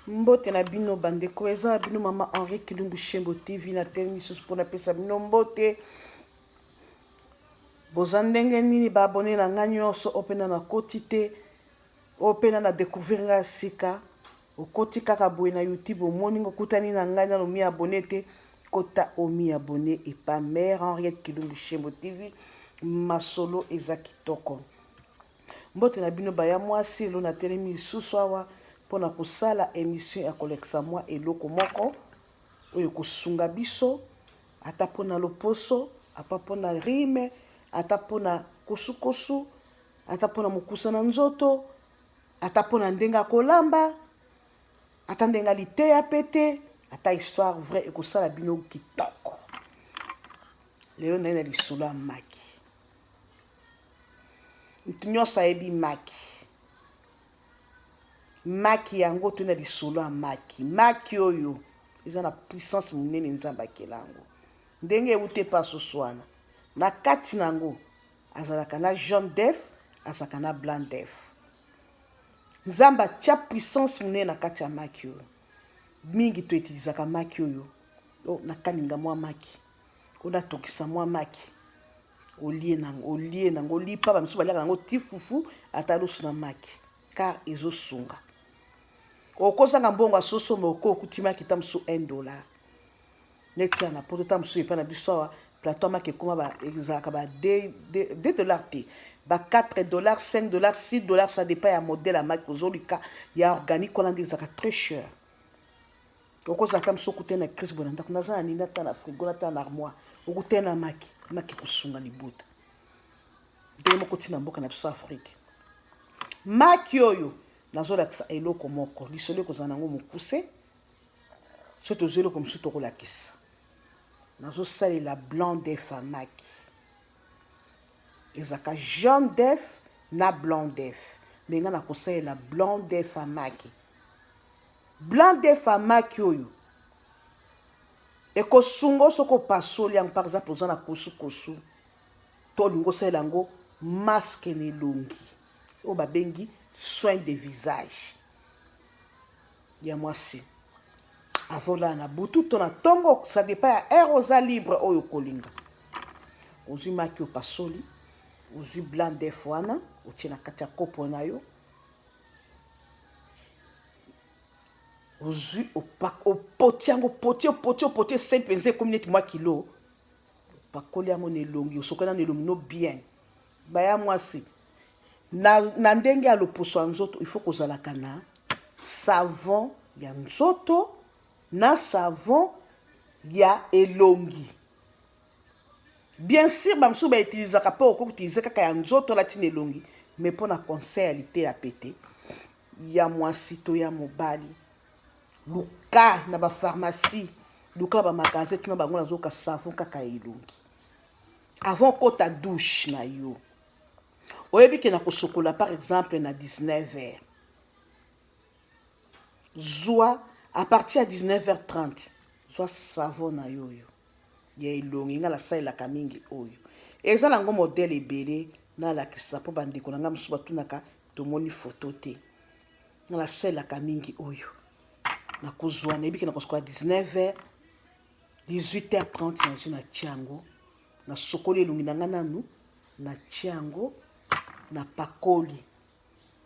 Mbote na bino bandeko eza bino mama Henri Kilumbu Shembo TV na telemisus pour na pesa bino mbote. Bozandenge nini ba abonné na nga nyonso opena na kotite opena na découvrir nga sika okoti kaka boye na YouTube omoni ngokutani na nga na mi abonné te kota omi abonné et pas mère Henri Kilumbu Shembo TV masolo eza kitoko. Mbote na bino baya mwasi lo na telemisus awa pona kosala émission ya kolekisa mwa eloko moko oyo kosunga biso ata pona loposo apa pona rime ata pona kosukosu ata pona mokusa na nzoto ata pona ndenga kolamba ata ndenga liteya pete ata histoire vrai ekosala bino kitoko. Lelo naye na lisolo ya maki mutu nyonso ayebi maki yango tuna lisolo ya maki oyo eza na puissance monene nzambe akelango ndenge ewute paso swana na kati nango azalaka na jaune d'œuf azalaka na blanc d'œuf. Nzambe atia puissance monene na kati ya maki oyo mingi toetilizaka maki oyo na kalinga mwa maki ona tokisa mwa maki olie nango lipa bamisu baliaka nango ti fufu ata loso na maki car ezosunga okozanga mbongo asoso moko okutima kita musu $1 neti na poto ta musu epa na biso awa plateau maki ekoma ba ezalaka ba $2 te ba $4 $5 $6 ça dépend ya modèle ya maki ozolika ya organique wana nde ezalaka très cher. Okozala ta musu okutena crise bona ndako naza na nini ata na frigo ata na armoire okutena maki kosunga libuta nde moko tina mboka na biso Afrique. Maki oyo nazolakisa eloko moko lisolo ekozala nango mokuse so tozwi eloko mosusu tokolakisa nazosalela blanc d'œuf ya maki ezalaka jaune d'œuf na blanc d'œuf me nga nakosalela blanc d'œuf ya maki. Blanc d'œuf ya maki oyo ekosunga soko opasoli yango par exemple oza na kosukosu to olingi osalela yango masque na elongi oyo babengi soin de visage ya mwasi avola na butu to na tongo ça dépend ya air oza libre oyo kolinga ozwi maki opasoli ozwi blanc d'œuf wana otie na kati ya kopo na yo ozwi opoti yango opoti se mpenza ekomi neti mwa kilo opakoli yango na elongi osokoli na elongi no bien baya mwasi na ndenge ya loposo ya nzoto il faut kozalaka na savon ya nzoto na savon ya elongi. Bien sûr bamosusu bautilisaka mpe okokutilize kaka ya nzoto latina elongi mais mpona conseil ya lite ya pete ya mwasi to ya mobali luka na bapharmacie luka na bamagasin tuna bango nazoka savon kaka ya elongi avant kota douche na yo oyebi ke na kosokola par exemple na 19h zwa à partir ya 19h30 zwa savon na yo oyo ya elongi nga nasalelaka mingi oyo eza nango modele ebele nalakisa mpo bandeko na nga mosusu batunaka tomoni foto te nga nasalelaka mingi oyo nakozwa nayebi ke nakosokola 19h 18h30 nazwi na tiango nasokoli elongi na nga nanu na tiango na pakoli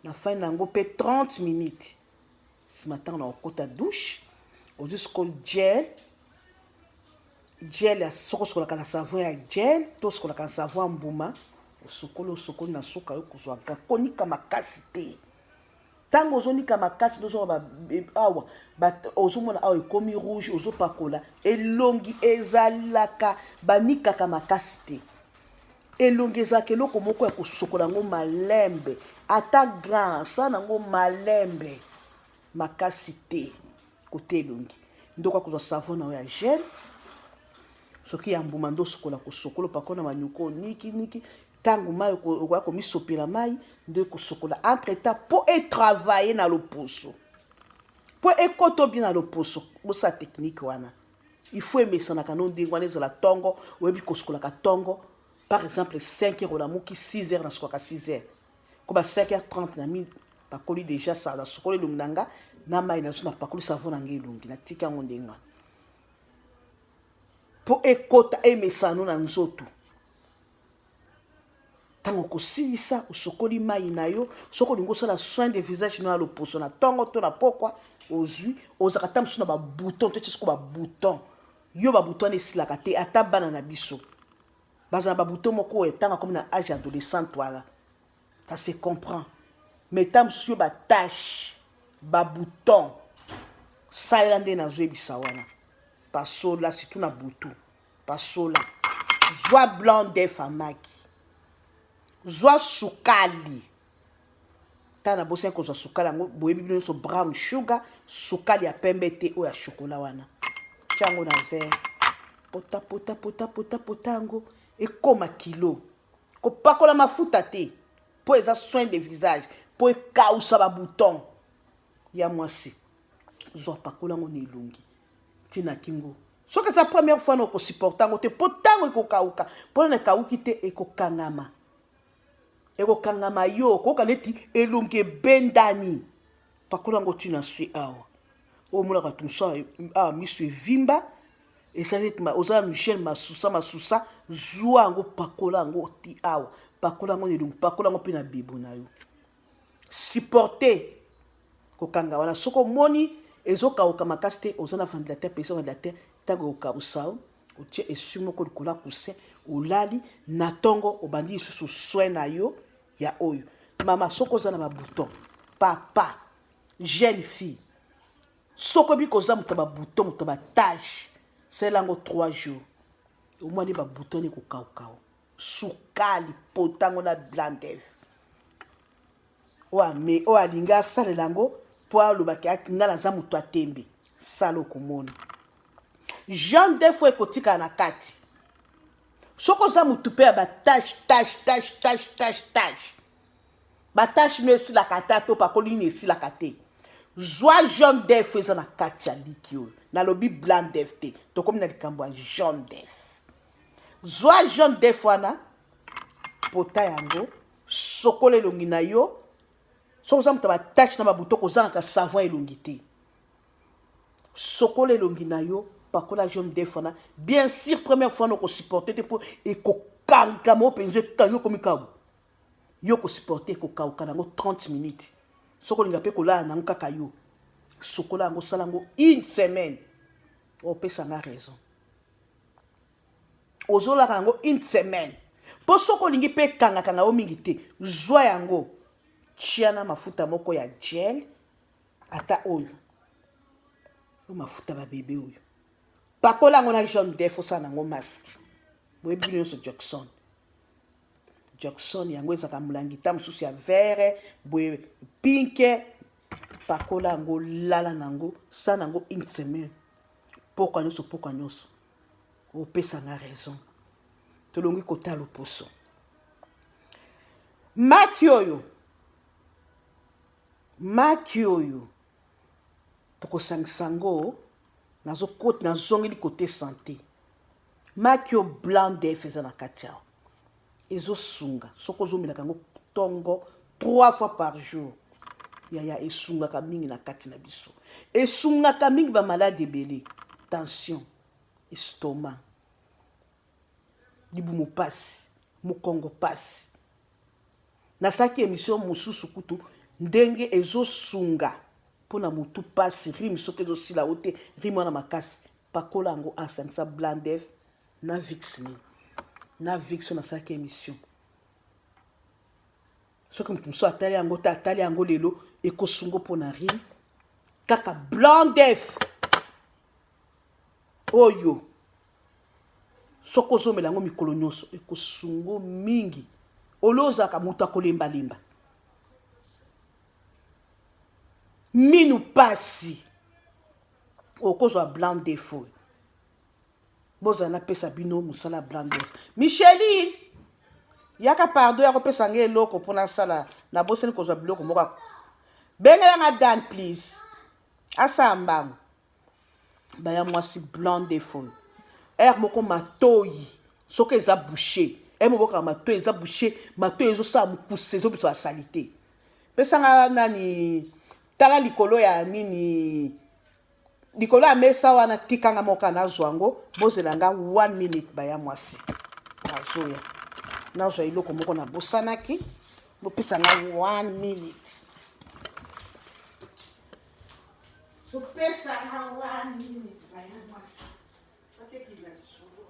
na fai nango mpe 30 minutes sima ntango na okota douche ozwi sokoli gel ya soko osokolaka na savon ya gel to osokolaka na savon ya mbuma osokoli na suka yo kozwaka konika makasi te ntango ozonika makasi tozomona awa ozomona awa ekomi rouge ozopakola elongi ezalaka banikaka makasi te elongi ezalaka eloko moko ya kosokola yango malembe ata grand sa nango malembe makasi te kote elongi ndoko akozwa savon na yo ya gel soki ya mbuma ndo osokola kosokola opakola manyuko niki ntango mai okoya komisopela mai ndo ekosokola entre temps mpo etravaille na loposo mpo ekoto bien na loposo bosala technique wana il faut emesanaka no ndenge wana ezala tongo oyebi kosokolaka tongo par exemple 5h olamuki 6h nasokolaka 6h ko ba 5h30 na mi bakoli déjà ça nasokoli elongi na nga na mai na so na pakoli savon na ngai elongi na tika yango ndenge wana mpo ekota emesano na nzoto ntango kosilisa osokoli mai na yo soki olingi osala soin de visage no ya loposo na ntongo to na pokwa ozwi ozalaka ata mosusu na babouton to soko babouton yo babouton wana esilaka te ata bana na biso baza na babouton moko oyo ntango akomi na age adolescente wana ça se comprend mais ntango mosusu yo batache babouton salela nde nazoyebisa wana pasola surtout na butu pasola zwa blanc d'œuf amaki zwa sukali ta na bosi kozwa sukali yango boyebi bino nyonso brown sugar sukali ya pembe te oyo ya chokola wana tiango na verre pota pota pota pota pota yango ekoma kilo kopakola mafuta te mpo eza soin de visage mpo ekausa babouton ya mwasi zwa pakola yango na elongi ntina kingo soki eza première fois na okosupporta yango te mpo ntango ekokauka mpona na ekauki te ekokangama ekokangama yo koyoka neti elongi ebendani pakola yango ntina se awa omonaka bato mosusu awa miso evimba esali eti ozala michel masusa zwa yango pakola yango ti awa pakola yango na elongi pakola yango mpe na bibo na yo supporte kokanga wana soki omoni ezokauka makasi te oza na ventilateur pesa ventilateur ntango okausa otie esu moko likolo ya coussin olali na ntongo obandi lisusu soin na yo ya oyo mama soki oza na babouton papa jeune fille soki oyebi koza moto ya babouton moto ya batage salela yango 3 jours omwani babouton ekokaukao sukali potango na blanc d'œuf oyo alingi asalela yango mpo alobaki nga naza moto atembe sala okomona jean d'œuf ekotikala na kati soki oza motu mpe ya batage batage no esilaka te to pakoli nini esilaka te zwa jaune d'œuf eza na kati ya liki oyo nalobi blanc d'œuf te tokomi na likambo ya jaune d'œuf zwa jaune d'œuf wana pota yango sokola elongi na yo soki oza moto ya batage na babuto kozangaka savon elongi te sokola elongi na yo pakola jaune d'œuf wana bien sûr première fois na okosupporte te mpo ekokangama openza ekangi yo komi kabu yo kosupporte ekokauka nango 30 minutes soki olinga mpe kolala nango kaka yo sokola yango osala yango une semaine opesanga raison ozolaka yango une semaine mpo soki olingi mpe ekangakanga yo mingi te zwa yango tia na mafuta moko ya gel ata oyo mafuta babebe oyo pakola yango na jaune d'œuf osala nango masque boyebi bino nyonso Jackson yango ezaka molangi ta mosusu ya vert boye pinke pakola yango lala nango sa nango une semaine pokwa nyonso opesanga raison tolongi kota loposo maki oyo tokosangisa yango nazongeli kote santé maki oyo blanc d'œuf eza na kati awa ezosunga soki ozomelaka yango ntongo 3 fois par jour yaya esungaka mingi na kati na biso esungaka mingi bamaladi ebele tension estomac libumu pasi mokongo pasi nasalaki émission mosusu kutu ndenge ezosunga mpona motu pasi rime soki ezosila o te rime wana makasi pakola yango asangisa blanc d'œuf na vixne na vixne nasalaki émission soki motu mosusu atali yango te atali yango lelo ekosungo mpona rime kaka blanc d'œuf oyo soki ozomela yango mikolo nyonso ekosungo mingi olozaka moto akolembalemba minu pasi okozwa blanc d'œuf oyo bozala napesa bino mosala blanc d'œuf Micheli yaka pardon ya kopesa nge eloko mpona sala na boseni kozwa biloko moko bengelanga Dan please asala mbangu baya mwasi blanc d'œuf oyo ere moko matoyi soki eza bouché ere moko matoyi eza bouché matoyi ezosala mokuse ezobisa basali te pesanga nani tala likolo ya nini likolo ya mesa wana tikanga moka nazwa yango bozela nga 1 minute baya mwasi nazoya nazwa eloko moko na bosanaki bopesa nga 1 minute bopesa nga 1 minute baya mwasi bakekila lisolo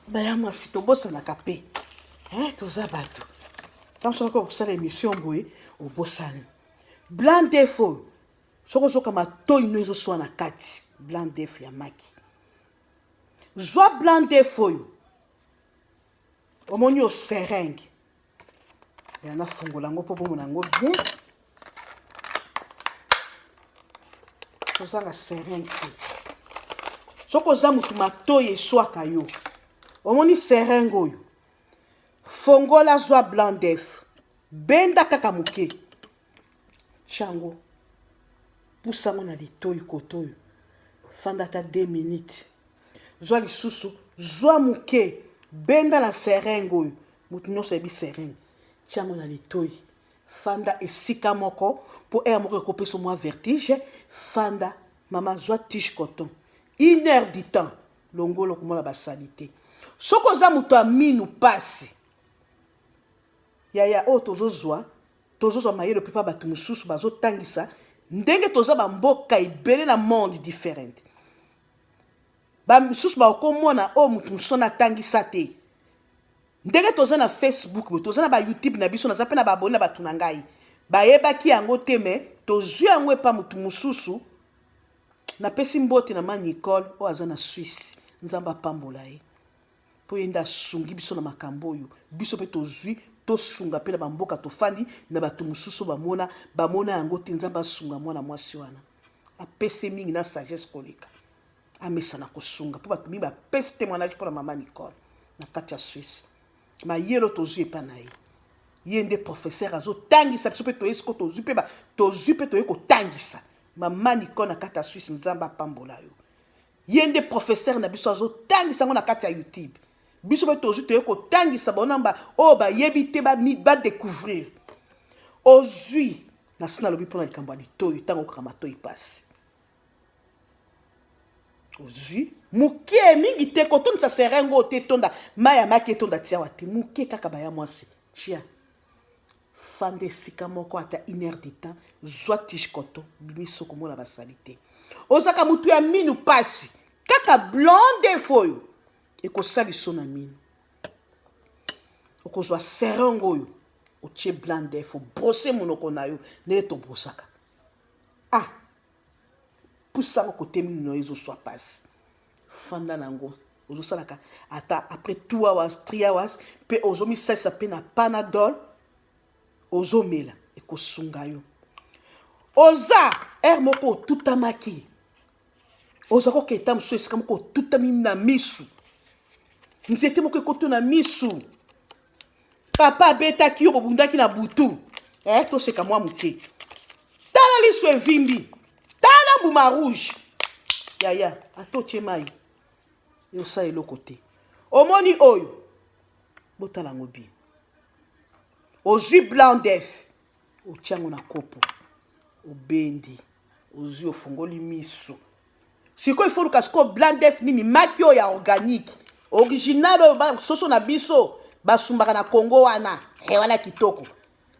baya mwasi tobosanaka mpe toza bato ntango soki okosala émission boye obosani blanc d'œuf oyo soki ozoka matoi no ezoswa na kati blanc d'œuf ya maki zwa blanc d'œuf oyo omoni oseringue ya nafungola yango mpo bomona yango bien ozanga seringue te soki oza motu matoi eswaka yo omoni seringue oyo fongola zwa blanc d'œuf benda kaka moke chango pusango na litoi kotoyo fanda ata 2 minutes zwa lisusu zwa moke benda na seringue oyo motu nyonso yebi seringue chango na litoi fanda esika moko mpo ere moko ekopesa mwa vertige fanda mama zwa tige coton 1 heure du temps longolo komona basali te soki oza moto ya minu pasi yaya oyo tozozwa mayele mpe mpa bato mosusu bazotangisa ndenge toza bamboka ebele na monde différente bamisusu bakomona oyo motu mosusu natangisa te ndenge toza na Facebook boye toza na bayoutube na biso naza mpe na baabone na bato na ngai bayebaki yango te me tozwi yango epa motu mosusu napesi mbote na ma Nicole oyo aza na Suisse nzambe apambola ye mpo ye nde asungi biso na makambo oyo biso mpe tozwi tosunga mpe na bamboka tofandi na bato mosusu bamona yango te nzambe asunga mwana mwasi wana apesi mingi na sagesse koleka amesana kosunga mpo bato mingi bapesi témoignage mpo na mama Nicole na kati ya Suisse mayelo tozwi epa na ye ye nde professeur azotangisa biso mpe toyei siko tozwi mpe toyei kotangisa mama Nicole na kati ya Suisse nzambe apambola yo ye nde professeur na biso azotangisa yango na kati ya YouTube biso mpe tozwi toyei kotangisa banamba oyo bayebi te badécouvrir ozwi na sina lobi mpona likambo ya litoi ntango okaka matoi pasi ozwi moke mingi te kotondisa seringue oyo te tonda mai ya maki etonda tiawa te moke kaka baya mwasi tia fanda esika moko ata 1 heure du temps zwa tige coton bimiso komona basali te ozaka motu ya minu pasi kaka blanc d'œuf oyo ekosaliso na minu okozwa seringue oyo otie blanc d'œuf obrose monoko na yo ndenge tobrosaka pusango kote minu na yo ezoswa pasi fanda nango ozosalaka ata après 2 hours 3 hours mpe ozomisalisa mpe na panadol ozomela ekosunga yo oza ere moko otutamaki oza koketa mosusu esika moko otutami na misu nzete moko ekoto na misu papa abetaki yo bobundaki na butu toseka mwa moke tala liso evimbi tala mbuma rouge yaya ata otie mai yosala eloko te omoni oyo botala yango bien ozwi blanc d'œuf otiango na kopo obendi ozwi ofungoli miso sikoyo ifoluka sikoyo blanc d'œuf nini maki oyo ya organique original oyo soso na biso basumbaka na Congo wana wana kitoko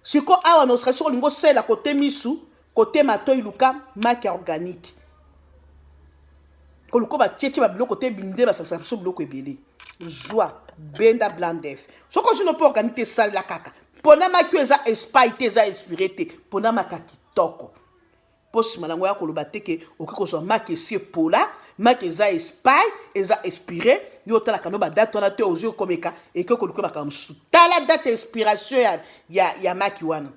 sikoyo awa na Australie soko olingi osala kote misu kote matoi luka maki ya organique koluko bacheche babiloko te binde basakisa biso biloko ebele zwa benda blanc d'œuf soko ozwi no mpe organique te esalela kaka mpona maki oyo eza espai te eza inspiré te mpona maka kitoko mpo nsima nango ya koloba te ke okoki kozwa maki esi epola maki eza espai eza inspiré yo otalaka no badate wana te ozwi okomeka ekoki koluka makambo mosusu tala date inspiration ya maki wana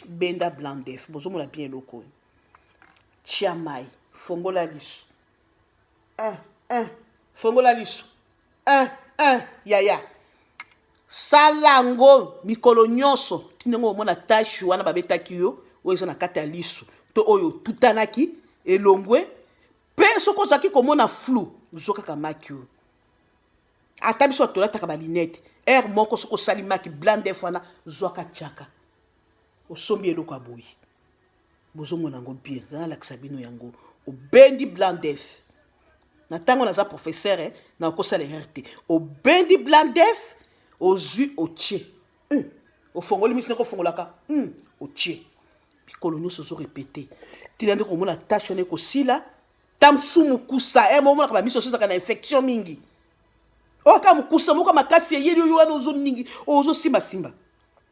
benda blanc d'œuf bozomona bien eloko oyo tia mai fongola liso fongola liso yaya salango mikolo nyonso tinengo omona tashi wana babetaki yo oyo eza na kati ya lisu to oyo tutanaki elongwe mpe soki ozalaki komona flou zwa kaka maki oyo ata biso tolataka balinete ere moko soki osali maki blandef wana zwaka tiaka osombi eloko ya boye bozomona yango bien zanalakisa bino yango obendi blandef na ntango naza professeur na okosala erreur te obendi blandef ozwi otie ofongoli misi ndenge ofongolaka otie bikolo nyonso ozorepete tina nde komona tashe wana ekosila ta msu mokusa momonaka bamiso oso ezaka na infection mingi oka mokusa moko makasi eyeli oyo wana ozoningi ozosimbasimba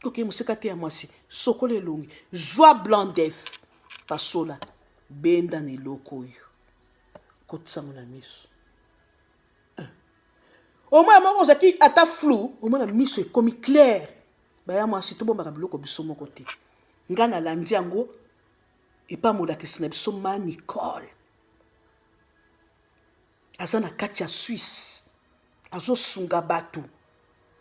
toke moseka te ya mwasi sokola elongi zwa blandef pasola benda na eloko oyo kotisango na miso omona moko ozaki ata flou omona miso ekomi clair baya mwasi tobombaka biloko biso moko te nga nalandi yango epa molakisi na biso ma Nicole aza na kati ya Suisse azosunga bato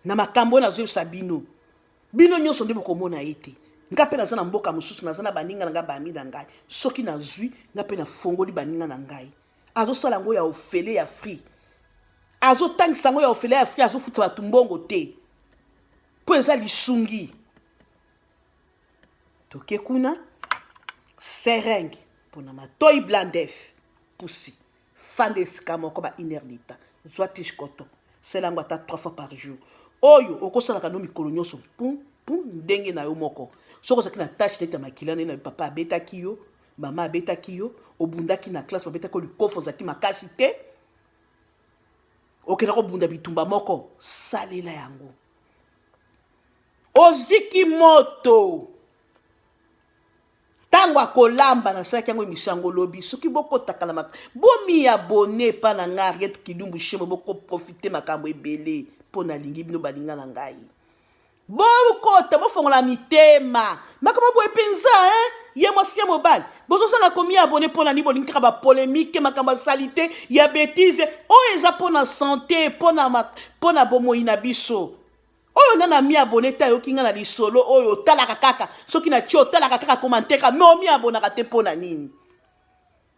na makambo oyo nazoyebisa bino nyonso nde bokomona ye te nga mpe naza na mboka mosusu naza na baninga na nga bami na ngai soki nazwi nga mpe nafongoli baninga na ngai azosala yango ya ofele ya free azotangisa yango ya ofele ya free azofuta bato mbongo te mpo eza lisungi toke kuna serenge mpona matoi blandef pusi fande esika moko ba 1 heure d'etat zwa tige coton sela yango ata 3 fois par jour oyo okosalaka no mikolo nyonso pum ndenge na yo moko soki ozalaki na tashe neti ya makila nde na papa abetaki yo mama abetaki yo obundaki na classe babetaki yo likofu ozalaki makasi te okenda kobunda bitumba moko salela yango oziki moto tango akolamba nasalaki yango emission yango lobi soki bokotaka na bomi abone pa na nga Ariete Kidumbu Shemo bokoprofite makambo ebele mpo nalingi bino balinga na ngai bokota bofongola mitema makambo boye mpenza ye mwasi ya mobali bozosala komi abone mpo na ni bolingi kaka bapolémike makambo asali te ya bétise oyo eza mpo na santé mpo na bomoi na biso oyo nana mi abone te ayoki nga na lisolo oyo otalaka kaka soki na ti otalaka kaka komanteka me omi abonaka te mpo na nini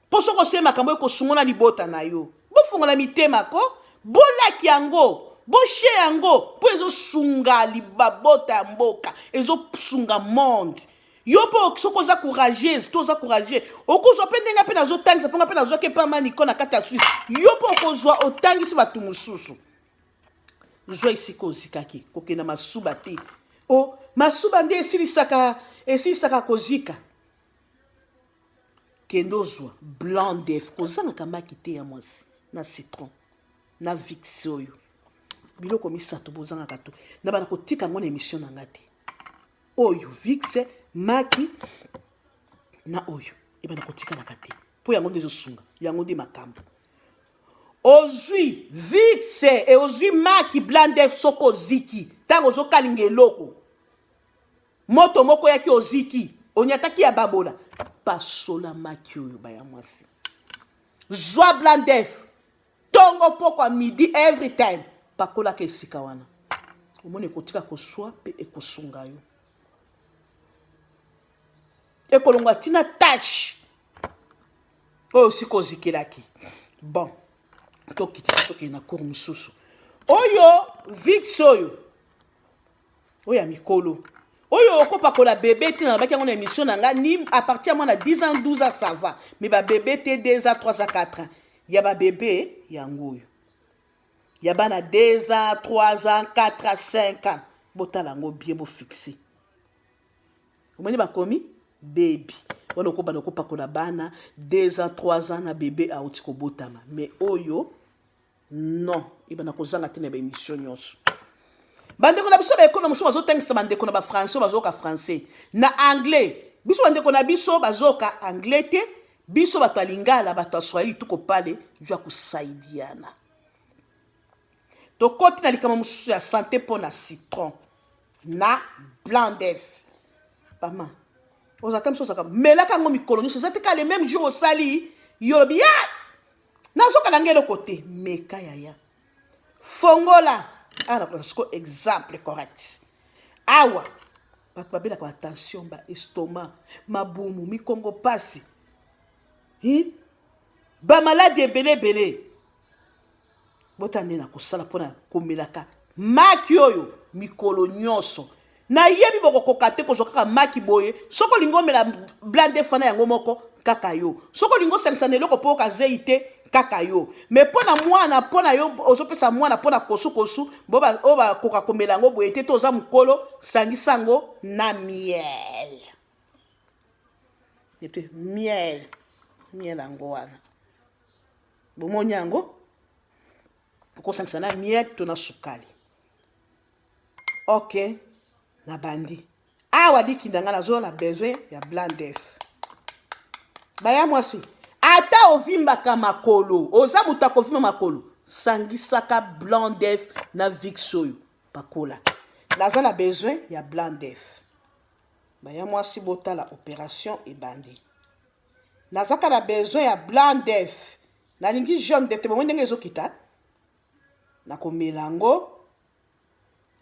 mpo soki oseye makambo oyo kosungola libota na yo bofongola mitema ko bolaki yango boshe yango mpo ezosunga libabota ya mboka ezosunga monde yo mpo soki oza courageuse to oza courageux okozwa mpe ndenge mpe nazotangisa mponga mpe nazwaki epa maniko na kati ya Suisse yo mpo okozwa otangisi bato mosusu zwa esika ozikaki kokenda masuba te masuba nde esilisaka kozika kende ozwa blanc d'œuf kozangaka maki te ya mwasi na citron na vix oyo biloko misato bozangaka to na bana kotika yango na émission na nga te oyo vix maki na oyo ebana kotikalaka te mpo yango nde ezosunga yango nde makambo ozwi vix e ozwi maki blandef soko oziki ntango ozokalinga eloko moto moko yaki oziki onyataki ya babola pasola maki oyo baya mwasi zwa blandef tongo pokwa midi every time pakolaka esika wana omoni ekotika koswa mpe ekosunga yo ekolongwa tina tache oyo sika ozikelaki bon tokende na cour mosusu oyo vix oyo ya mikolo oyo okopakola bébé te na baki yango na émission na nga ni à partir ya mwana 10 ans 12 ans ça va mais babébé te 2 ans 3 ans 4 ans ya babébé yango oyo ya bana 2 ans 3 ans 4 ans 5 ans botala yango bien bofixe omoni bakomi baby wana okobana okopakola bana 2 ans 3 ans na bébé auti kobotama mais oyo non ibana kozanga te na baémission nyonso bandeko na biso baekolo mosusu bazotangisa bandeko na bafrançais bazoyoka français na anglais biso bandeko na biso bazoyoka anglais te biso bato ya lingala bato ya swahili tukopale juu ya kusaidiana tokoti na likambo mosusu ya santé mpo na citron na blanc d'œuf pama ozata miso ozaka melaka yango mikolo nyonso eza te ka le même jour osali yolobi ya nazokala nga eloko te meka yaya fongola ana ko siko exemple correct awa bato babela kwa attention ba estomac mabumu mikongo pasi ba malade ebele botande na kosala mpona komelaka maki oyo mikolo nyonso nayebi bokokoka te kozwa kaka maki boye soko olingi omela blande fana yango moko kaka yo soko olingi osangisana eloko mpo okazei te kaka yo me mpona mwana mpona yo ozopesa mwana mpona kosu oyo bakoka komela yango boye te to oza mokolo sangisa yango na miel epe miel yango wana bomoni yango okosangisa na miel to na sukali ok na bandi awa likinda nga nazola besoin ya blanc d'œuf baya mwasi ata ovimbaka makolo oza moto akovimba makolo sangisaka blanc d'œuf na vix oyo pakola naza na besoin ya blanc d'œuf baya mwasi botala opération ebandi nazaka na besoin ya blanc d'œuf nalingi jaune d'œuf te bomoi ndenge ezokita nakomela yango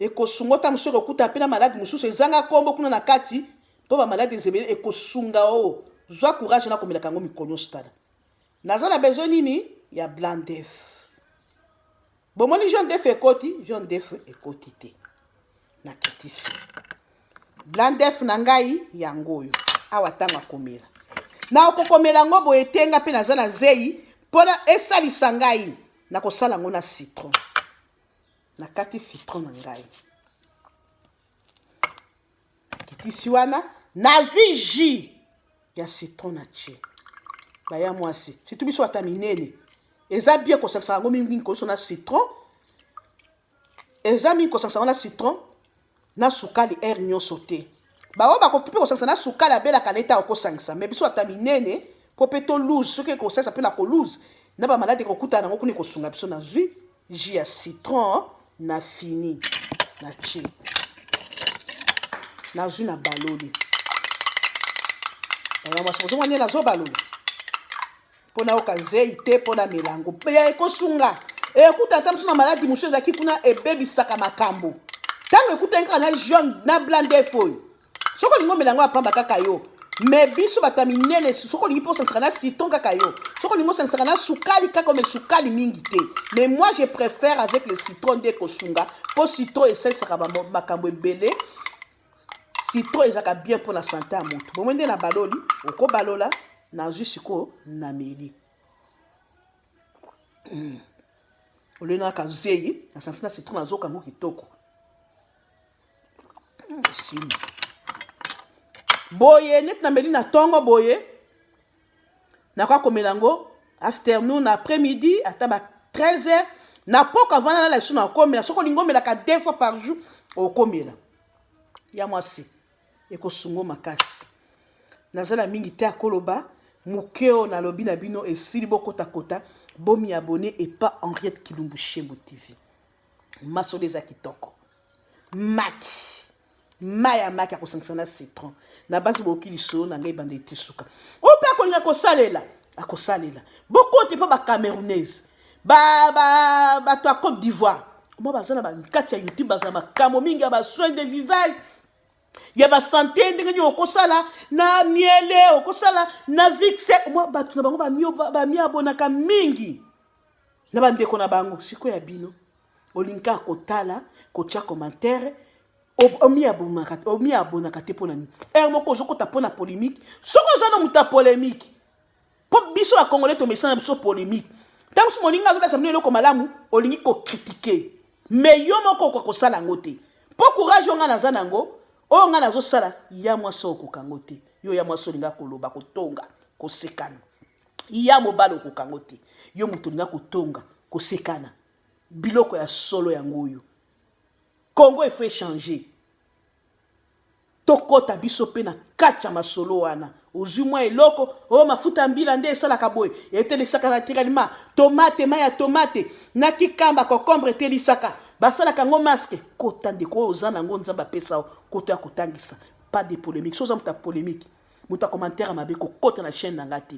ekosunga ota mosusu ekokuta mpe na maladi mosusu ezanga kombo kuna na kati mpo bamaladi ezebele ekosunga o zwa courage na komelaka yango mikolo nyonso tala naza na besoin nini ya blanc d'œuf bomoni jaune d'œuf ekoti te nakitisi blanc d'œuf na ngai yango oyo awa ntango akomela na okokomela yango boye tenga mpe naza na zei mpona esalisa ngai nakosala yango na citron nakati citron na ngai nakitisi wana nazwi jus ya citron na tie baya mwasi surtout biso ata minene eza bien kosangisa yango mingi koso na citron eza mingi kosangisa yango na citron na sukali air nyonso te baoyo bakopi kosangisa na sukali abelaka neta okosangisa me biso ata minene mpo mpe to lose soki ekosangisa mpe na kolose na bamaladi ekokutana yango kuna ekosunga biso nazwi jus ya citron na fini na tie nazwi na baloli ozomwani nazobaloli mpona oka zei te mpona melango ya ekosunga ekuta ata mosu na maladi mosu ezalaki kuna ebebisaka makambo ntango ekutani kaka na jaune na blanc d'œuf oyo soki olingi omelango apamba kaka yo me biso bata minene soki olingi mpo osanisaka na citron kaka yo soki olingi osanisaka na sukali kaka ome sukali mingi te mais moi je préfère avec le citron nde ekosunga mpo citron esalisaka makambo ebele citron ezalaka bien mpo na sante ya moto bomoi nde na baloli okobalola nazwi sikoyo na meli olenaka zei nasansi na citron nazoka yango kitoko esimi boye neti na meli na ntongo boye nakoka komela yango afternoon après midi ata ba 13h na poka vana na leso na komela soki olingi omelaka 2 fois par jour okomela ya mwasi ekosungo makasi nazala mingi te akoloba mokeo nalobi na bino esili bokotakota bomi abonné et pas Henriette Kilumbu Shembo TV masolo eza kitoko maki maya maki akosangisa na citron na basi boki lisolo na ngai banda ete suka ope akolinga akosalela bokote mpo bacamerounaise bato ya Côte d'Ivoire mo baza na bakati ya YouTube baza makambo mingi ya basoin de visage ya basante ndenge nini okosala na miele okosala na vixe mo bato na bango bamiabonaka mingi na bandeko na bango siko ya bino olinga kotala kotia commentaire omiabonaka te mpona nini moko ozokota mpona polémique soki oza na moto ya polémique mpo biso bakongole tomesana biso polémique ntango so moninga azolakisa bino eloko malamu olingi kokritike me yo moko okoka kosala yango te mpo courage oyo nga naza nango oyo nga nazosala ya mwasi okoka yango te yo ya mwasi olinga koloba kotonga kosekana ya mobali okoka yango te yo moto olinga kotonga kosekana biloko ya solo yango oyo Congo il faut changer tokota biso pe na kati ya masolo wana ozwi mwa eloko o mafuta mbila nde esalaka boye etelisaka na tikalima tomate maya tomate na kikamba concombre etelisaka basalaka ngo masque kota ndeko oyo oza nango nzambe apesa kota ya kotangisa pas de polémique soza muta polémique muta commentaire mabe kokota na chaîne na nga te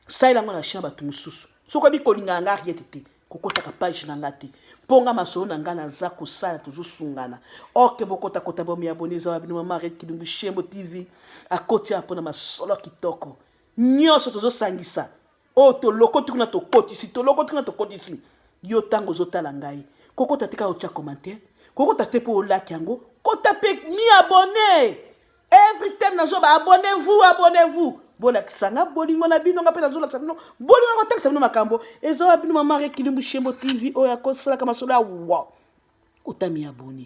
salela ngo na chaîne bato mosusu soki obi kolinga nga Henriette te kokotaka page na nga te mponga masolo na nga naza kosala toujours sungana oke bokotakota bomiabone eza babino mama Arrête Kilumbu Shembo TV akoti ya mpona masolo kitoko nyonso tozosangisa oyo tolokoti kuna tokotisi tolokoti kuna tokotisi yo ntango ozotala ngai kokota te kaka otya commentaire kokota te mpo olaki yango kota mpe mi abone every time nazoba abonnez-vous bolakisa nga bolingo na bino nga mpe nazolakisa bino bolingo na kotakisa bino makambo eza wa bino mama Arrête Kilumbu Shembo TV oyo akosalaka masolo ya wa otami abone